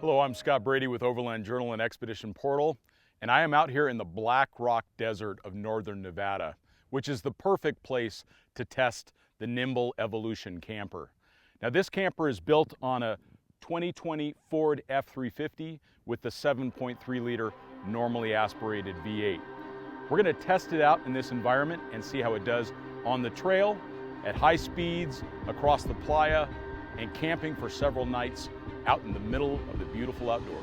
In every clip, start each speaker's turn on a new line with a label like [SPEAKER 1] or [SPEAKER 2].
[SPEAKER 1] Hello, I'm Scott Brady with Overland Journal and Expedition Portal, and I am out here in the Black Rock Desert of northern Nevada, which is the perfect place to test the Nimbl Evolution camper. Now, this camper is built on a 2020 Ford F350 with the 7.3 liter normally aspirated V8. We're going to test it out in this environment and see how it does on the trail, at high speeds, across the playa, and camping for several nights out in the middle of the beautiful outdoors.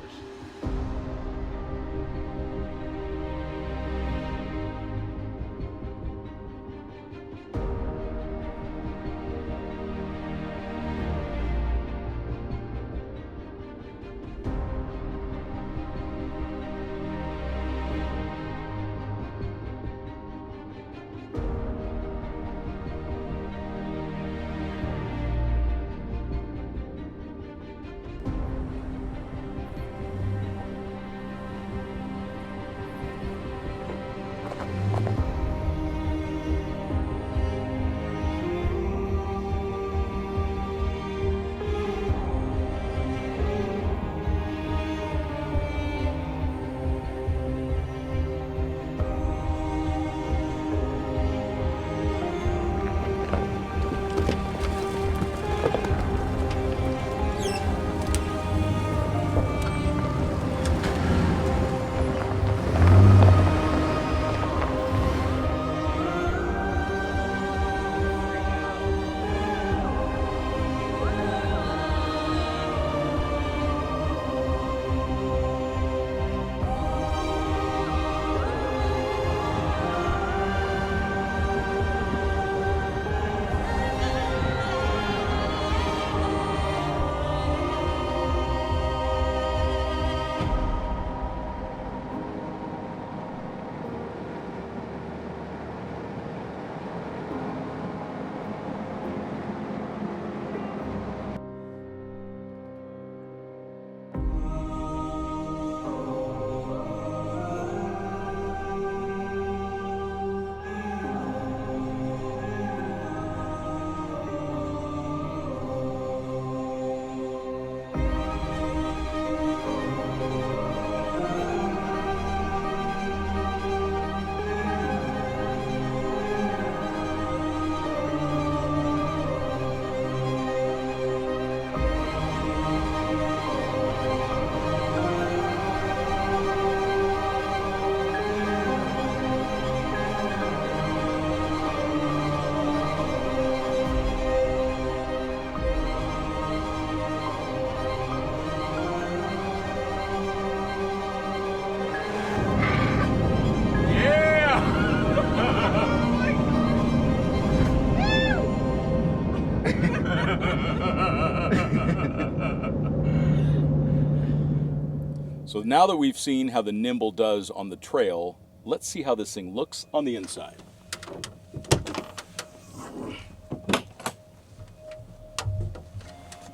[SPEAKER 1] So now that we've seen how the Nimbl does on the trail, let's see how this thing looks on the inside.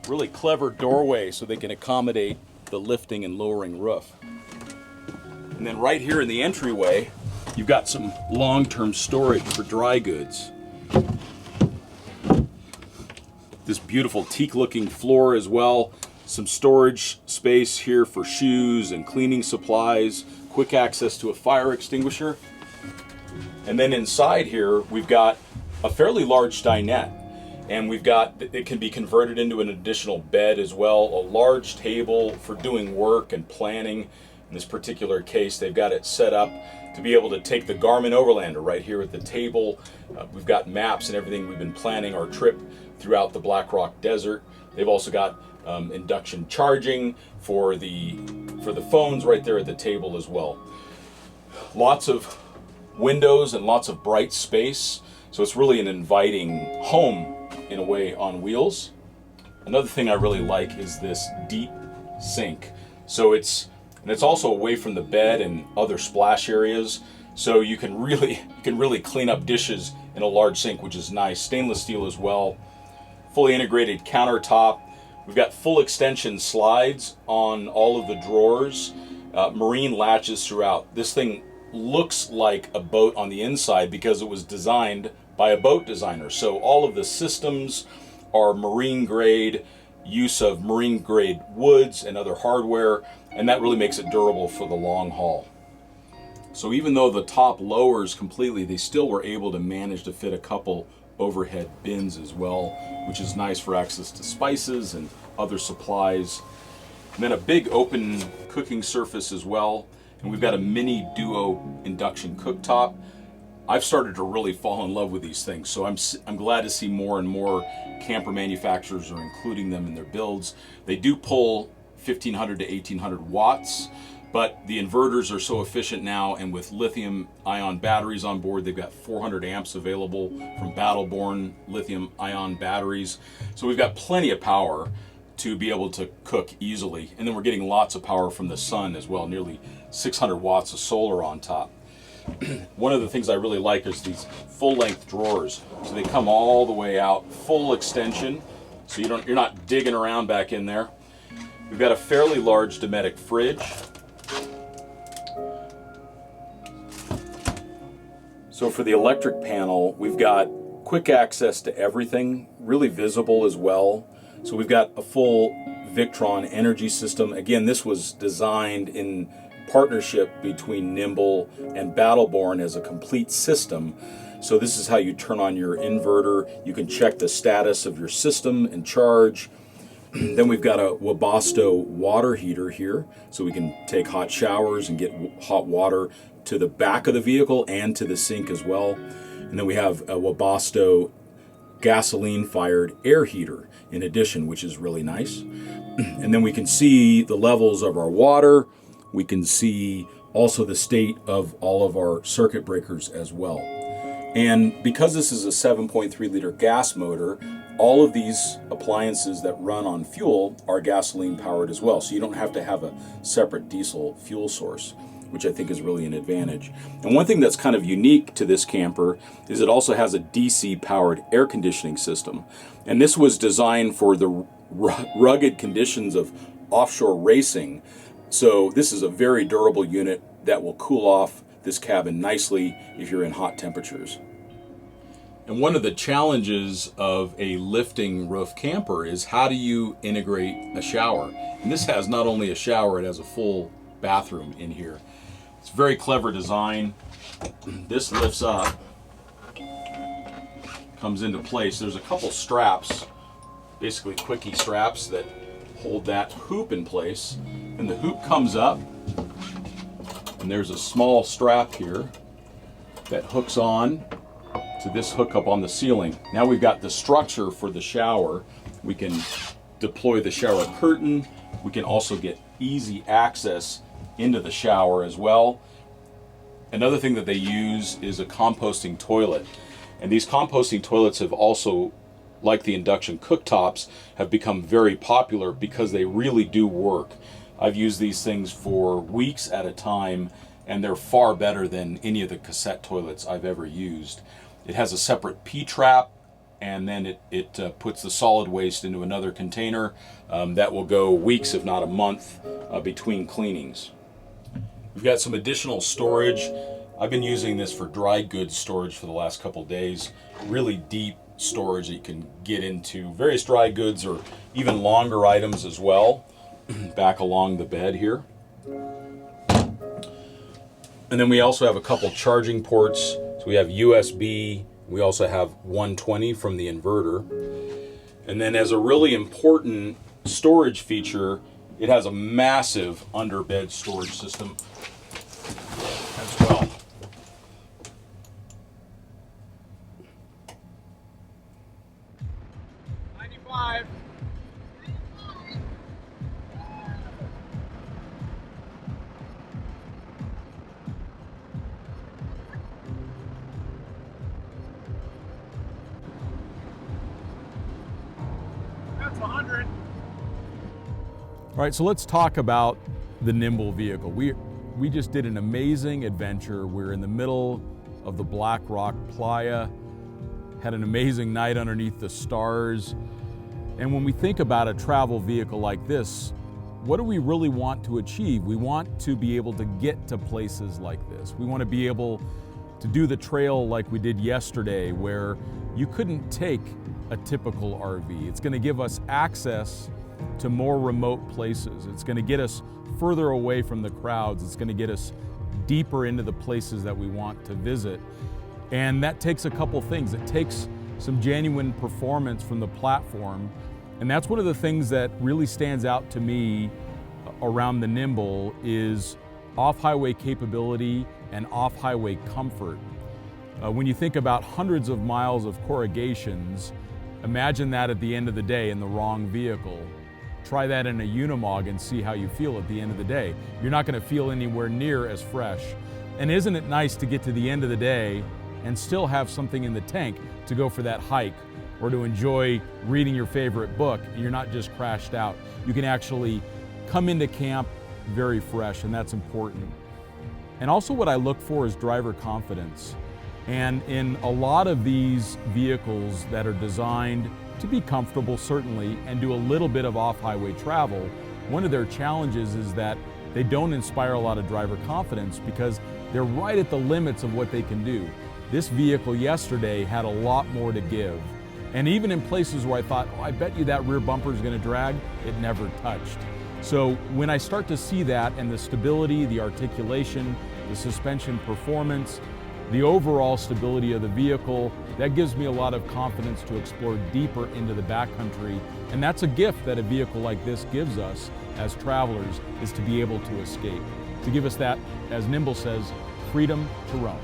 [SPEAKER 1] Really clever doorway so they can accommodate the lifting and lowering roof. And then right here in the entryway, you've got some long-term storage for dry goods. This beautiful teak-looking floor as well. Some storage space here for shoes and cleaning supplies, quick access to a fire extinguisher. And then inside here, we've got a fairly large dinette. And we've got, it can be converted into an additional bed as well, a large table for doing work and planning. In this particular case, they've got it set up to be able to take the Garmin Overlander right here at the table. We've got maps and everything. We've been planning our trip throughout the Black Rock Desert. They've also got induction charging for the phones right there at the table as well. Lots of windows and lots of bright space, so it's really an inviting home in a way on wheels. Another thing I really like is this deep sink. So it's also away from the bed and other splash areas, so you can really clean up dishes in a large sink, which is nice. Stainless steel as well. Fully integrated countertop. We've got full extension slides on all of the drawers, marine latches throughout. This thing looks like a boat on the inside because it was designed by a boat designer. So all of the systems are marine grade. use of marine grade woods and other hardware, and that really makes it durable for the long haul. So even though the top lowers completely, they still were able to manage to fit a couple overhead bins as well, which is nice for access to spices and other supplies. And then a big open cooking surface as well. And we've got a mini duo induction cooktop. I've started to really fall in love with these things, so I'm glad to see more and more camper manufacturers are including them in their builds. They do pull 1500 to 1800 watts, but the inverters are so efficient now, and with lithium ion batteries on board, they've got 400 amps available from Battle-Born lithium ion batteries. So we've got plenty of power to be able to cook easily. And then we're getting lots of power from the sun as well, nearly 600 watts of solar on top. One of the things I really like is these full-length drawers. So they come all the way out, full extension, so you're not digging around back in there. We've got a fairly large Dometic fridge. So for the electric panel, we've got quick access to everything, really visible as well. So we've got a full Victron energy system. Again, this was designed in partnership between Nimbl and Battle-Born as a complete system. So this is how you turn on your inverter. You can check the status of your system and charge. Then we've got a Webasto water heater here, so we can take hot showers and get hot water to the back of the vehicle and to the sink as well. And then we have a Webasto gasoline-fired air heater in addition, which is really nice. And then we can see the levels of our water. We can see also the state of all of our circuit breakers as well. And because this is a 7.3 liter gas motor, all of these appliances that run on fuel are gasoline powered as well. So you don't have to have a separate diesel fuel source, which I think is really an advantage. And one thing that's kind of unique to this camper is it also has a DC powered air conditioning system. And this was designed for the rugged conditions of offshore racing. So this is a very durable unit that will cool off this cabin nicely if you're in hot temperatures. And one of the challenges of a lifting roof camper is how do you integrate a shower? And this has not only a shower, it has a full bathroom in here. It's very clever design. This lifts up, comes into place. There's a couple straps, basically quickie straps that hold that hoop in place, and the hoop comes up, and there's a small strap here that hooks on to this hookup on the ceiling. Now we've got the structure for the shower. We can deploy the shower curtain. We can also get easy access into the shower as well. Another thing that they use is a composting toilet, and these composting toilets have also, like the induction cooktops, have become very popular because they really do work. I've used these things for weeks at a time, and they're far better than any of the cassette toilets I've ever used. It has a separate P-trap, and then it puts the solid waste into another container. That will go weeks, if not a month, between cleanings. We've got some additional storage. I've been using this for dry goods storage for the last couple days. Really deep storage that you can get into various dry goods or even longer items as well, back along the bed here. And then we also have a couple charging ports. So we have USB, we also have 120 from the inverter. And then as a really important storage feature, it has a massive underbed storage system as well.
[SPEAKER 2] All right, so let's talk about the Nimbl vehicle. We just did an amazing adventure. We're in the middle of the Black Rock Playa, had an amazing night underneath the stars. And when we think about a travel vehicle like this, what do we really want to achieve? We want to be able to get to places like this. We want to be able to do the trail like we did yesterday, where you couldn't take a typical RV. It's going to give us access to more remote places. It's going to get us further away from the crowds. It's going to get us deeper into the places that we want to visit. And that takes a couple things. It takes some genuine performance from the platform. And that's one of the things that really stands out to me around the Nimbl is off-highway capability and off-highway comfort. When you think about hundreds of miles of corrugations, imagine that at the end of the day in the wrong vehicle. Try that in a Unimog and see how you feel at the end of the day. You're not going to feel anywhere near as fresh. And isn't it nice to get to the end of the day and still have something in the tank to go for that hike or to enjoy reading your favorite book, and you're not just crashed out. You can actually come into camp very fresh, and that's important. And also what I look for is driver confidence. And in a lot of these vehicles that are designed to be comfortable, certainly, and do a little bit of off-highway travel, one of their challenges is that they don't inspire a lot of driver confidence because they're right at the limits of what they can do. This vehicle yesterday had a lot more to give. And even in places where I thought, oh, I bet you that rear bumper is going to drag, it never touched. So when I start to see that and the stability, the articulation, the suspension performance, the overall stability of the vehicle, that gives me a lot of confidence to explore deeper into the backcountry. And that's a gift that a vehicle like this gives us as travelers, is to be able to escape. To give us that, as Nimbl says, freedom to roam.